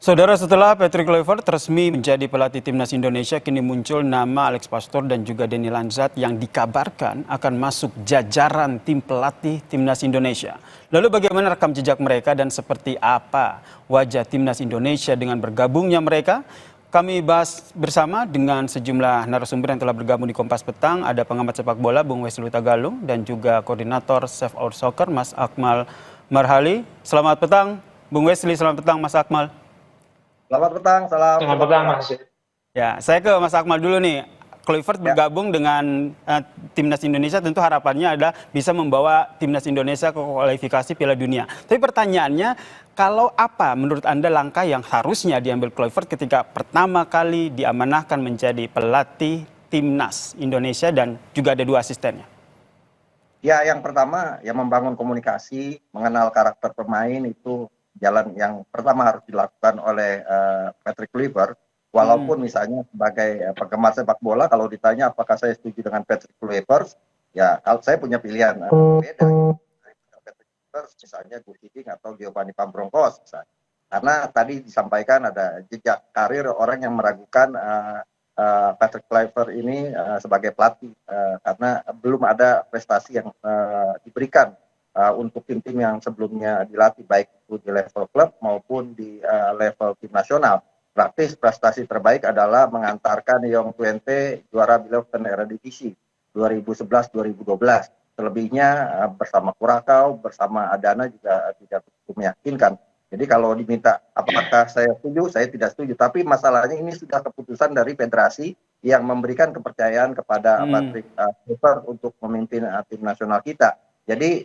Saudara, setelah Patrick Kluivert resmi menjadi pelatih timnas Indonesia, kini muncul nama Alex Pastoor dan juga Denny Lanzat yang dikabarkan akan masuk jajaran tim pelatih timnas Indonesia. Lalu bagaimana rekam jejak mereka dan seperti apa wajah timnas Indonesia dengan bergabungnya mereka? Kami bahas bersama dengan sejumlah narasumber yang telah bergabung di Kompas Petang. Ada pengamat sepak bola Bung Wesley Tagalung dan juga koordinator Save Our Soccer Mas Akmal Marhali. Selamat petang Bung Wesley, selamat petang Mas Akmal. Selamat petang, salam Selamat sepak petang, bola. Mas. Ya, saya ke Mas Akmal dulu nih. Kluivert Ya, bergabung dengan timnas Indonesia, tentu harapannya adalah bisa membawa timnas Indonesia ke kualifikasi Piala Dunia. Tapi pertanyaannya, kalau apa menurut Anda langkah yang harusnya diambil Kluivert ketika pertama kali diamanahkan menjadi pelatih timnas Indonesia dan juga ada 2 asistennya? ya, yang pertama ya membangun komunikasi, mengenal karakter pemain itu jalan yang pertama harus dilakukan oleh Patrick Kluivert. Walaupun misalnya sebagai penggemar sepak bola, kalau ditanya apakah saya setuju dengan Patrick Kluivert, ya kalau saya punya pilihan berbeda. Patrick Kluivert, misalnya Gus Hiddink atau Giovanni Pambrongkos, misalnya. Karena tadi disampaikan ada jejak karir orang yang meragukan Patrick Kluivert ini sebagai pelatih karena belum ada prestasi yang diberikan untuk tim-tim yang sebelumnya dilatih baik itu di level klub maupun di level tim nasional. Praktis prestasi terbaik adalah mengantarkan Young Twente juara Bilautan Eredivisie 2011-2012. Selebihnya bersama Kurakau, bersama Adana juga tidak cukup meyakinkan. Jadi kalau diminta apakah saya setuju, saya tidak setuju. Tapi masalahnya ini sudah keputusan dari federasi yang memberikan kepercayaan kepada Patrick Kluivert untuk memimpin tim nasional kita. Jadi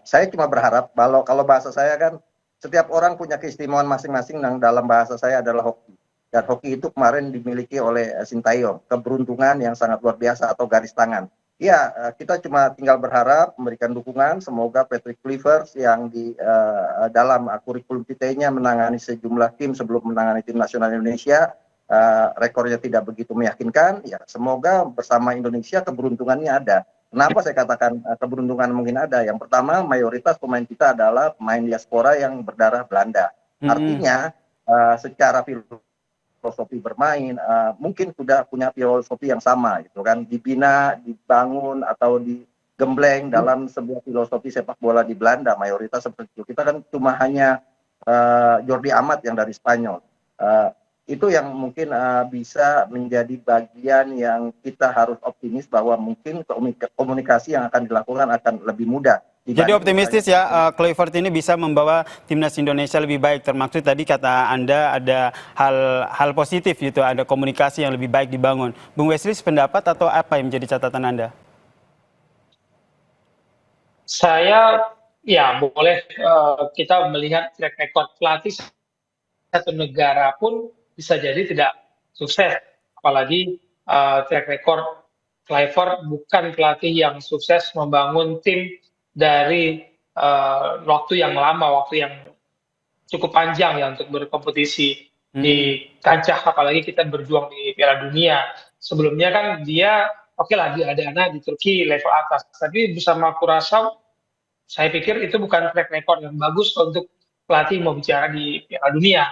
saya cuma berharap kalau bahasa saya kan setiap orang punya keistimewaan masing-masing yang dalam bahasa saya adalah hoki. Dan hoki itu kemarin dimiliki oleh Sintayong, keberuntungan yang sangat luar biasa atau garis tangan. Ya, kita cuma tinggal berharap memberikan dukungan. Semoga Patrick Kluivert yang di dalam kurikulum vitae-nya menangani sejumlah tim sebelum menangani tim nasional Indonesia, rekornya tidak begitu meyakinkan. Ya, semoga bersama Indonesia keberuntungannya ada. Kenapa saya katakan keberuntungan mungkin ada? Yang pertama, mayoritas pemain kita adalah pemain diaspora yang berdarah Belanda. Artinya, secara filosofi bermain mungkin sudah punya filosofi yang sama gitu kan, dibina, dibangun atau digembleng dalam sebuah filosofi sepak bola di Belanda, mayoritas seperti itu. Kita kan cuma hanya Jordi Amat yang dari Spanyol. Itu yang mungkin bisa menjadi bagian yang kita harus optimis bahwa mungkin komunikasi yang akan dilakukan akan lebih mudah. Jadi optimistis ya, Kluivert ini bisa membawa timnas Indonesia lebih baik. Termaksud tadi kata Anda ada hal positif gitu, ada komunikasi yang lebih baik dibangun. Bung Wesley, pendapat atau apa yang menjadi catatan Anda? Saya ya boleh kita melihat track record pelatih satu negara pun bisa jadi tidak sukses. Apalagi track record Kluivert bukan pelatih yang sukses membangun tim dari waktu yang lama, waktu yang cukup panjang ya untuk berkompetisi di kancah, apalagi kita berjuang di Piala Dunia. Sebelumnya kan dia oke lah di Adana di Turki level atas, tapi bersama Curaçao saya pikir itu bukan track record yang bagus untuk pelatih mau bicara di Piala Dunia.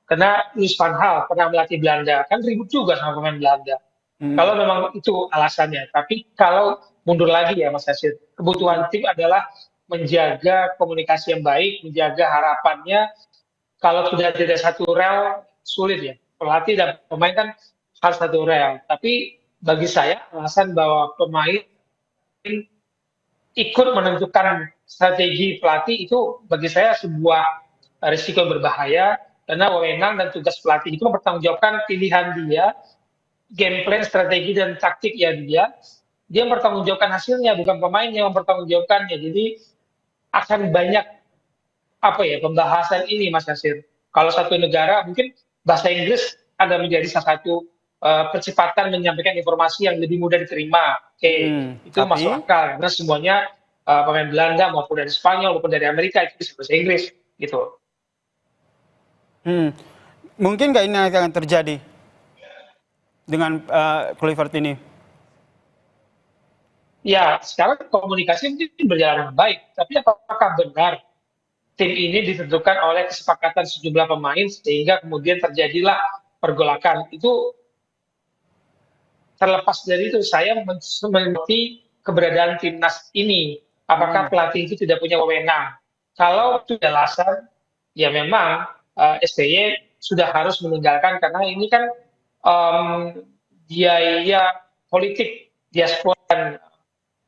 Karena Luis van Gaal pernah melatih Belanda, kan ribut juga sama pemain Belanda. Kalau memang itu alasannya, tapi kalau mundur lagi ya Mas Hasid, kebutuhan tim adalah menjaga komunikasi yang baik, menjaga harapannya. Kalau sudah tidak satu rel, sulit ya. Pelatih dan pemain kan harus satu rel. Tapi bagi saya, alasan bahwa pemain ikut menentukan strategi pelatih itu bagi saya sebuah risiko yang berbahaya, karena wewenang dan tugas pelatih itu mempertanggungjawabkan pilihan dia, game plan, strategi, dan taktik ya dia mempertanggungjawabkan hasilnya, bukan pemain yang mempertanggungjawabkannya. Jadi akan banyak pembahasan ini Mas Nasir. Kalau satu negara mungkin bahasa Inggris ada menjadi salah satu percepatan menyampaikan informasi yang lebih mudah diterima. Oke, itu masuk akal karena semuanya pemain Belanda maupun dari Spanyol maupun dari Amerika itu bisa bahasa Inggris gitu. Mungkin nggak ini akan terjadi dengan Kluivert ini? Ya, sekarang komunikasi mungkin berjalan dengan baik, tapi apakah benar tim ini ditentukan oleh kesepakatan sejumlah pemain sehingga kemudian terjadilah pergolakan. Itu terlepas dari itu saya mengerti keberadaan timnas ini. Apakah pelatih itu tidak punya wewenang? Kalau itu alasan, ya memang SBY sudah harus meninggalkan karena ini kan biaya politik diaspora dan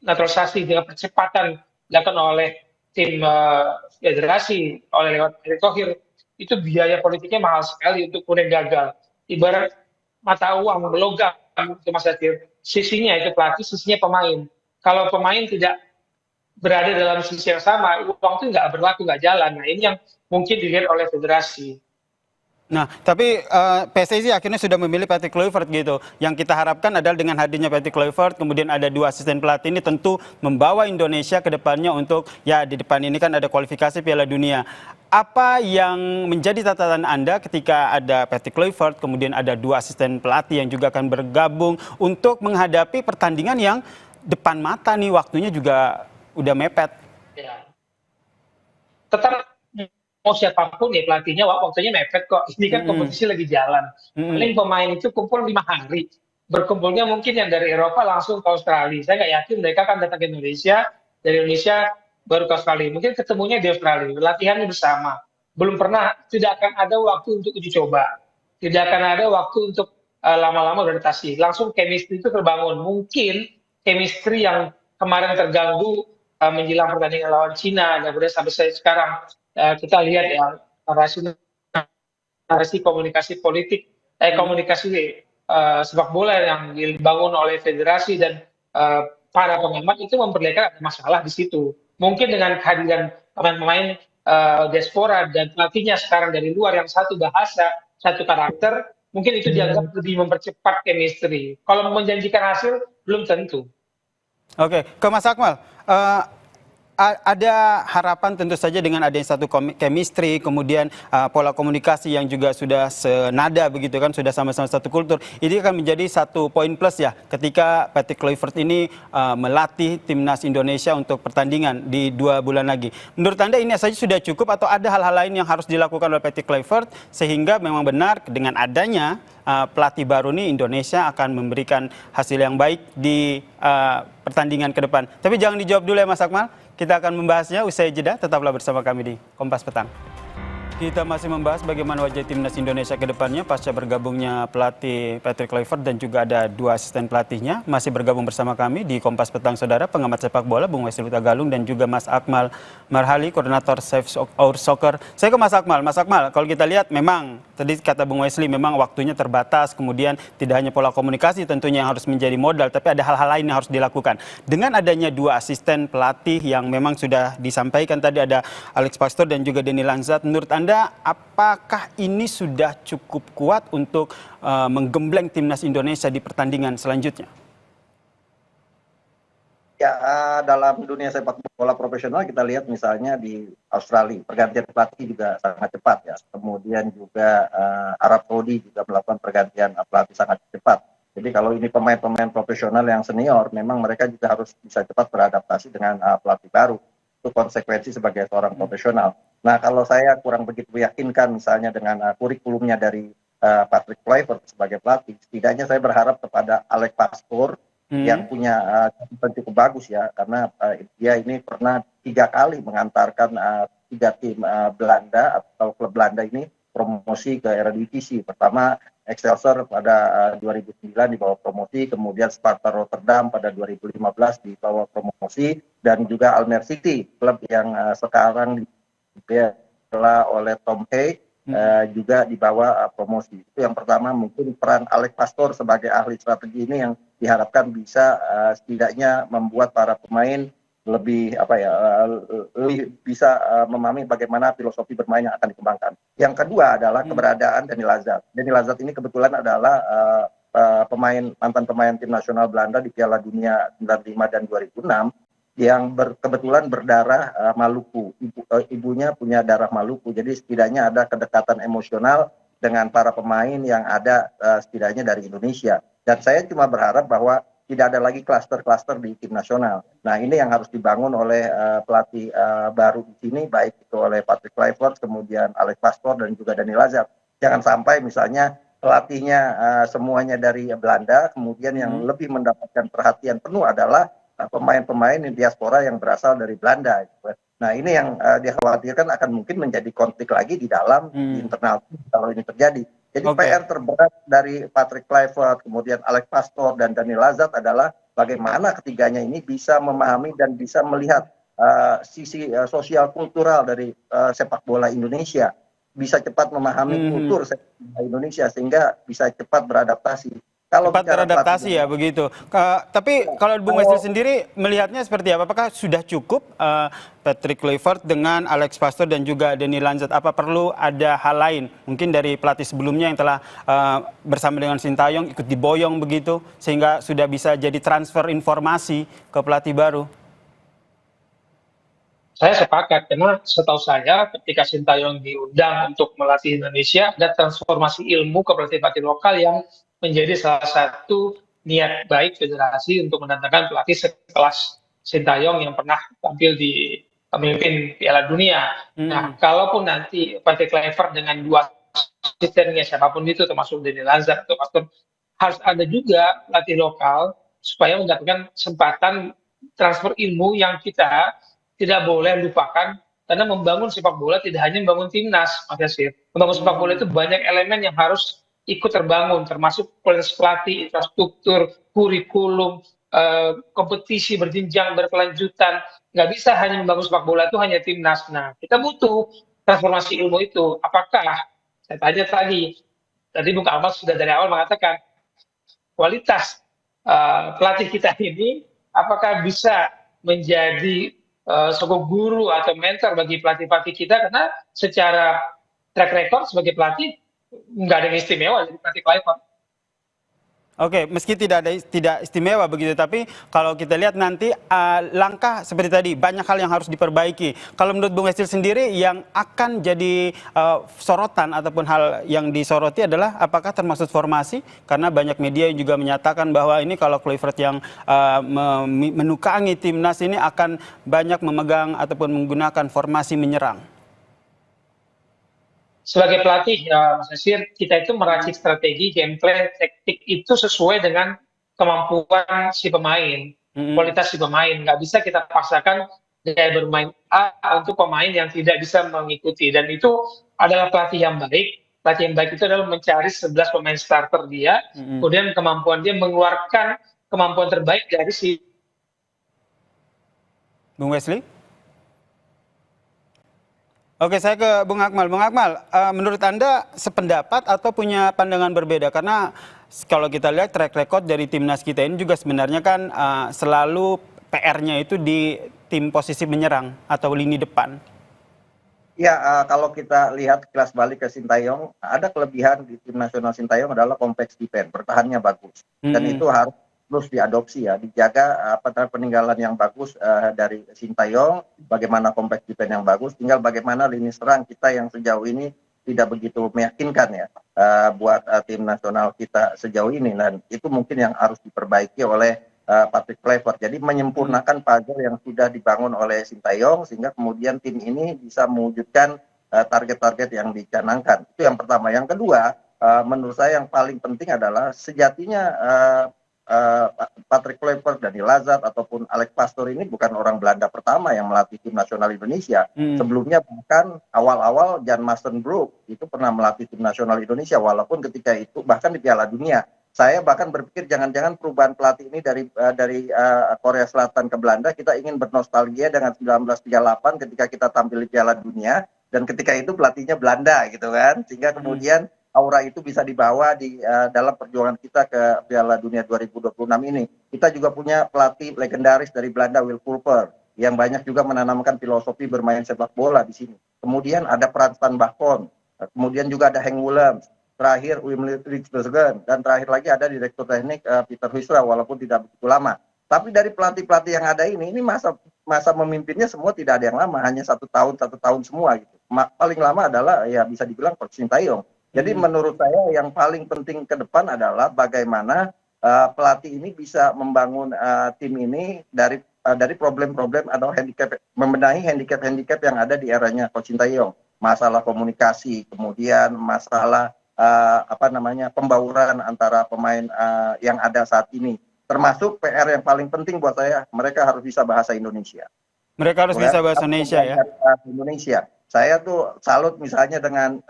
naturalisasi dengan percepatan dilakukan oleh tim federasi oleh lewat Erick Thohir, itu biaya politiknya mahal sekali untuk kemudian gagal. Ibarat mata uang logam itu Mas Zatir, sisinya itu pelatih, sisinya pemain. Kalau pemain tidak berada dalam sisi yang sama, uang itu nggak berlaku, nggak jalan. Nah ini yang mungkin dilihat oleh federasi. Nah, tapi PSSI akhirnya sudah memilih Patrick Kluivert gitu. Yang kita harapkan adalah dengan hadirnya Patrick Kluivert, kemudian ada 2 asisten pelatih ini tentu membawa Indonesia ke depannya untuk, ya di depan ini kan ada kualifikasi Piala Dunia. Apa yang menjadi catatan Anda ketika ada Patrick Kluivert, kemudian ada 2 asisten pelatih yang juga akan bergabung untuk menghadapi pertandingan yang depan mata nih, waktunya juga udah mepet. Ya. Tetap mau siapapun ya pelatihnya waktunya mepet kok. Ini kan kompetisi lagi jalan. Paling pemain itu kumpul 5 hari. Berkumpulnya mungkin yang dari Eropa langsung ke Australia. Saya nggak yakin mereka akan datang ke Indonesia. Dari Indonesia baru ke Australia. Mungkin ketemunya di Australia. Latihannya bersama. Belum pernah, tidak akan ada waktu untuk uji coba. Tidak akan ada waktu untuk lama-lama beradaptasi. Langsung chemistry itu terbangun. Mungkin chemistry yang kemarin terganggu menjelang pertandingan lawan Cina. Dan kemudian sampai sekarang kita lihat ya narasi komunikasi politik, komunikasi sepak bola yang dibangun oleh federasi dan para pengamat itu memperlihatkan masalah di situ. Mungkin dengan kehadiran pemain-pemain diaspora dan pelatihnya sekarang dari luar yang satu bahasa, satu karakter, mungkin itu dianggap lebih mempercepat chemistry. Kalau menjanjikan hasil belum tentu. Oke, ke Mas Akmal. Ada harapan tentu saja dengan adanya satu chemistry, kemudian pola komunikasi yang juga sudah senada begitu kan, sudah sama-sama satu kultur. Ini akan menjadi satu poin plus ya ketika Patrick Kluivert ini melatih timnas Indonesia untuk pertandingan di 2 bulan lagi. Menurut Anda ini saja sudah cukup atau ada hal-hal lain yang harus dilakukan oleh Patrick Kluivert sehingga memang benar dengan adanya pelatih baru ini Indonesia akan memberikan hasil yang baik di pertandingan ke depan. Tapi jangan dijawab dulu ya Mas Akmal. Kita akan membahasnya usai jeda, tetaplah bersama kami di Kompas Petang. Kita masih membahas bagaimana wajah timnas Indonesia ke depannya pasca bergabungnya pelatih Patrick Kluivert dan juga ada 2 asisten pelatihnya. Masih bergabung bersama kami di Kompas Petang Saudara, pengamat sepak bola Bung Wesley Hutagalung dan juga Mas Akmal Marhali, koordinator Save Our Soccer. Saya ke Mas Akmal. Mas Akmal, kalau kita lihat memang tadi kata Bung Wesley memang waktunya terbatas, kemudian tidak hanya pola komunikasi tentunya yang harus menjadi modal, tapi ada hal-hal lain yang harus dilakukan. Dengan adanya 2 asisten pelatih yang memang sudah disampaikan tadi, ada Alex Pastor dan juga Denny Lanzat, menurut Anda apakah ini sudah cukup kuat untuk menggembleng timnas Indonesia di pertandingan selanjutnya? Ya, dalam dunia sepak bola profesional kita lihat misalnya di Australia pergantian pelatih juga sangat cepat ya. Kemudian juga Arab Saudi juga melakukan pergantian pelatih sangat cepat. Jadi kalau ini pemain-pemain profesional yang senior, memang mereka juga harus bisa cepat beradaptasi dengan pelatih baru. Itu konsekuensi sebagai seorang profesional. Nah, kalau saya kurang begitu meyakinkan misalnya dengan kurikulumnya dari Patrick Kluivert sebagai pelatih, setidaknya saya berharap kepada Alex Pastor yang punya cukup bagus ya, karena dia ini pernah 3 kali mengantarkan 3 tim Belanda atau klub Belanda ini promosi ke Eredivisie. Pertama Excelsior pada 2009 dibawa promosi, kemudian Sparta Rotterdam pada 2015 dibawa promosi, dan juga Almere City, klub yang sekarang dibela oleh Tom Hay, juga dibawa promosi. Itu yang pertama, mungkin peran Alex Pastor sebagai ahli strategi ini yang diharapkan bisa setidaknya membuat para pemain lebih lebih bisa memahami bagaimana filosofi bermain yang akan dikembangkan. Yang kedua adalah keberadaan Denny Lanzat. Denny Lanzat ini kebetulan adalah mantan pemain tim nasional Belanda di Piala Dunia 95 dan 2006 yang kebetulan berdarah Maluku. Ibunya punya darah Maluku, jadi setidaknya ada kedekatan emosional dengan para pemain yang ada setidaknya dari Indonesia. Dan saya cuma berharap bahwa tidak ada lagi klaster-klaster di tim nasional. Nah, ini yang harus dibangun oleh pelatih baru di sini, baik itu oleh Patrick Kluivert, kemudian Alex Pastoor dan juga Dani Lazard. Jangan sampai misalnya pelatihnya semuanya dari Belanda, kemudian yang lebih mendapatkan perhatian penuh adalah pemain-pemain diaspora yang berasal dari Belanda. Gitu. Nah, ini yang dikhawatirkan akan mungkin menjadi konflik lagi di dalam di internal kalau ini terjadi. Jadi PR terberat dari Patrick Kluivert, kemudian Alex Pastoor dan Dani Lazard adalah bagaimana ketiganya ini bisa memahami dan bisa melihat sisi sosial kultural dari sepak bola Indonesia, bisa cepat memahami kultur sepak bola Indonesia sehingga bisa cepat beradaptasi. Kalau Cepat bicara beradaptasi pelatih, ya begitu. Tapi kalau Bung Wesley sendiri melihatnya seperti apa? Apakah sudah cukup Patrick Kluivert dengan Alex Pastoor dan juga Dani Lazard? Apa perlu ada hal lain? Mungkin dari pelatih sebelumnya yang telah bersama dengan Sintayong ikut diboyong begitu sehingga sudah bisa jadi transfer informasi ke pelatih baru. Saya sepakat karena setahu saya ketika Sintayong diundang untuk melatih Indonesia ada transformasi ilmu ke pelatih-pelatih lokal yang menjadi salah satu niat baik federasi untuk mendatangkan pelatih sekelas Sintayong yang pernah tampil di pemimpin Piala Dunia. Nah, kalaupun nanti Patrick Kluivert dengan dua asistennya siapapun itu termasuk Dani Lazard atau Pastoor, harus ada juga pelatih lokal supaya mendapatkan kesempatan transfer ilmu yang kita tidak boleh lupakan karena membangun sepak bola tidak hanya membangun timnas, Mas Yasir. Membangun sepak bola itu banyak elemen yang harus ikut terbangun, termasuk kualitas pelatih, infrastruktur, kurikulum, kompetisi berjenjang, berkelanjutan. Nggak bisa hanya membangun sepak bola itu hanya timnas. Nah, kita butuh transformasi ilmu itu. Apakah, saya tanya tadi Bung Kamal sudah dari awal mengatakan, kualitas pelatih kita ini apakah bisa menjadi sebuah guru atau mentor bagi pelatih-pelatih kita karena secara track record sebagai pelatih nggak ada yang istimewa jadi pelatih Kluivert. Oke, meski tidak istimewa begitu, tapi kalau kita lihat nanti langkah seperti tadi banyak hal yang harus diperbaiki. Kalau menurut Bung Wesley sendiri yang akan jadi sorotan ataupun hal yang disoroti adalah apakah termasuk formasi? Karena banyak media yang juga menyatakan bahwa ini kalau Kluivert yang menukangi timnas ini akan banyak memegang ataupun menggunakan formasi menyerang. Sebagai pelatih, Mas Nasir, kita itu meracik strategi, game plan, taktik itu sesuai dengan kemampuan si pemain, kualitas si pemain. Nggak bisa kita paksakan gaya bermain A untuk pemain yang tidak bisa mengikuti. Dan itu adalah pelatih yang baik. Pelatih yang baik itu adalah mencari 11 pemain starter dia, kemudian kemampuan dia mengeluarkan kemampuan terbaik dari si Bung Wesley? Oke, saya ke Bung Akmal. Bung Akmal, menurut Anda sependapat atau punya pandangan berbeda? Karena kalau kita lihat track record dari timnas kita ini juga sebenarnya kan selalu PR-nya itu di tim posisi menyerang atau lini depan. Ya, kalau kita lihat kelas balik ke Sintayong, ada kelebihan di tim nasional Sintayong adalah kompleks defense, bertahannya bagus. Dan itu harus terus diadopsi ya, dijaga peninggalan yang bagus dari Sintayong, bagaimana kompleks defense yang bagus, tinggal bagaimana lini serang kita yang sejauh ini tidak begitu meyakinkan ya buat tim nasional kita sejauh ini. Dan itu mungkin yang harus diperbaiki oleh Patrick Kluivert. Jadi menyempurnakan puzzle yang sudah dibangun oleh Sintayong sehingga kemudian tim ini bisa mewujudkan target-target yang dicanangkan. Itu yang pertama. Yang kedua, menurut saya yang paling penting adalah sejatinya Patrick Kluivert, Dani Lazard ataupun Alex Pastoor ini bukan orang Belanda pertama yang melatih tim nasional Indonesia. Sebelumnya bahkan awal-awal Jan Mastenbroek itu pernah melatih tim nasional Indonesia walaupun ketika itu bahkan di Piala Dunia. Saya bahkan berpikir jangan-jangan perubahan pelatih ini dari Korea Selatan ke Belanda, kita ingin bernostalgia dengan 1938 ketika kita tampil di Piala Dunia dan ketika itu pelatihnya Belanda gitu kan, sehingga kemudian aura itu bisa dibawa di dalam perjuangan kita ke Piala Dunia 2026 ini. Kita juga punya pelatih legendaris dari Belanda, Will Pulper, yang banyak juga menanamkan filosofi bermain sepak bola di sini. Kemudian ada Frans van Basten, kemudian juga ada Henk Willems, terakhir Wim Rietsbergen, dan terakhir lagi ada direktur teknik Peter Huistra walaupun tidak begitu lama. Tapi dari pelatih-pelatih yang ada ini masa memimpinnya semua tidak ada yang lama, hanya satu tahun semua gitu. Paling lama adalah ya bisa dibilang Coach Sintayong. Jadi menurut saya yang paling penting ke depan adalah bagaimana pelatih ini bisa membangun tim ini dari problem-problem atau handicap, membenahi handicap-handicap yang ada di eranya Coach Sintayong. Masalah komunikasi, kemudian masalah pembauran antara pemain yang ada saat ini. Termasuk PR yang paling penting buat saya, mereka harus bisa bahasa Indonesia. Mereka harus bisa bahasa Indonesia ya. Indonesia. Saya tuh salut misalnya dengan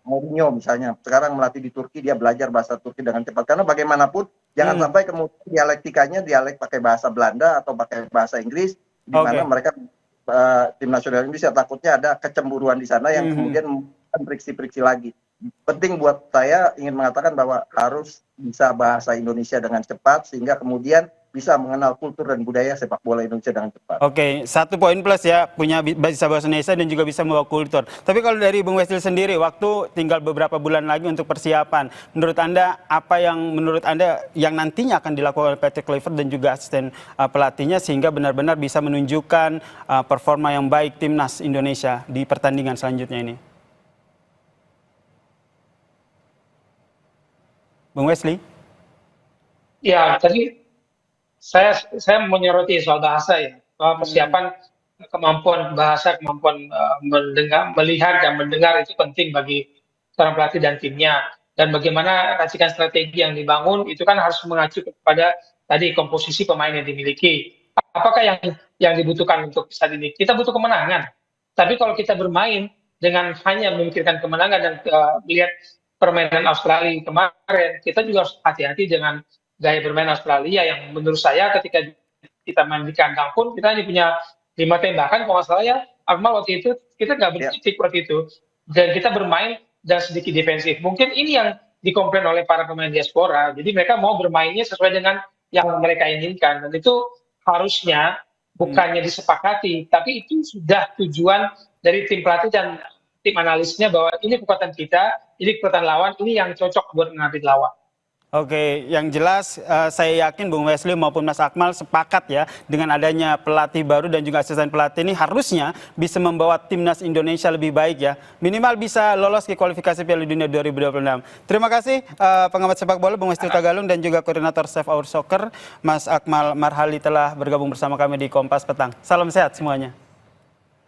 Mourinho misalnya. Sekarang melatih di Turki, dia belajar bahasa Turki dengan cepat. Karena bagaimanapun jangan sampai kemudian dialektikanya dialek pakai bahasa Belanda atau pakai bahasa Inggris, di mana mereka tim nasional Indonesia takutnya ada kecemburuan di sana yang kemudian friksi-friksi lagi. Penting buat saya ingin mengatakan bahwa harus bisa bahasa Indonesia dengan cepat sehingga kemudian bisa mengenal kultur dan budaya sepak bola Indonesia dengan cepat. Oke, 1 poin plus ya, punya bisa bahasa Indonesia dan juga bisa membawa kultur. Tapi kalau dari Bung Wesley sendiri, waktu tinggal beberapa bulan lagi untuk persiapan. Menurut Anda, apa yang menurut Anda yang nantinya akan dilakukan oleh Patrick Kluivert dan juga asisten pelatihnya sehingga benar-benar bisa menunjukkan performa yang baik timnas Indonesia di pertandingan selanjutnya ini? Bung Wesley? Ya, tadi saya menyoroti soal bahasa ya, bahwa persiapan kemampuan bahasa, kemampuan mendengar, melihat dan mendengar itu penting bagi seorang pelatih dan timnya. Dan bagaimana racikan strategi yang dibangun itu kan harus mengacu kepada tadi komposisi pemain yang dimiliki. Apakah yang dibutuhkan untuk saat ini? Kita butuh kemenangan. Tapi kalau kita bermain dengan hanya memikirkan kemenangan dan melihat permainan Australia kemarin, kita juga harus hati-hati dengan gaya bermain Australia yang menurut saya ketika kita main di kandang pun kita hanya punya 5 tembakan kalau nggak salah ya, Akmal, waktu itu kita nggak bertitik waktu itu, dan kita bermain dan sedikit defensif. Mungkin ini yang dikomplain oleh para pemain diaspora, jadi mereka mau bermainnya sesuai dengan yang mereka inginkan, dan itu harusnya bukannya disepakati, tapi itu sudah tujuan dari tim pelatih dan tim analisnya bahwa ini kekuatan kita, ini kekuatan lawan, ini yang cocok buat menghadapi lawan. Oke, yang jelas saya yakin Bung Wesley maupun Mas Akmal sepakat ya dengan adanya pelatih baru dan juga asisten pelatih ini harusnya bisa membawa timnas Indonesia lebih baik ya. Minimal bisa lolos ke kualifikasi Piala Dunia 2026. Terima kasih pengamat sepak bola Bung Wesley Tagalung dan juga koordinator Save Our Soccer Mas Akmal Marhali telah bergabung bersama kami di Kompas Petang. Salam sehat semuanya.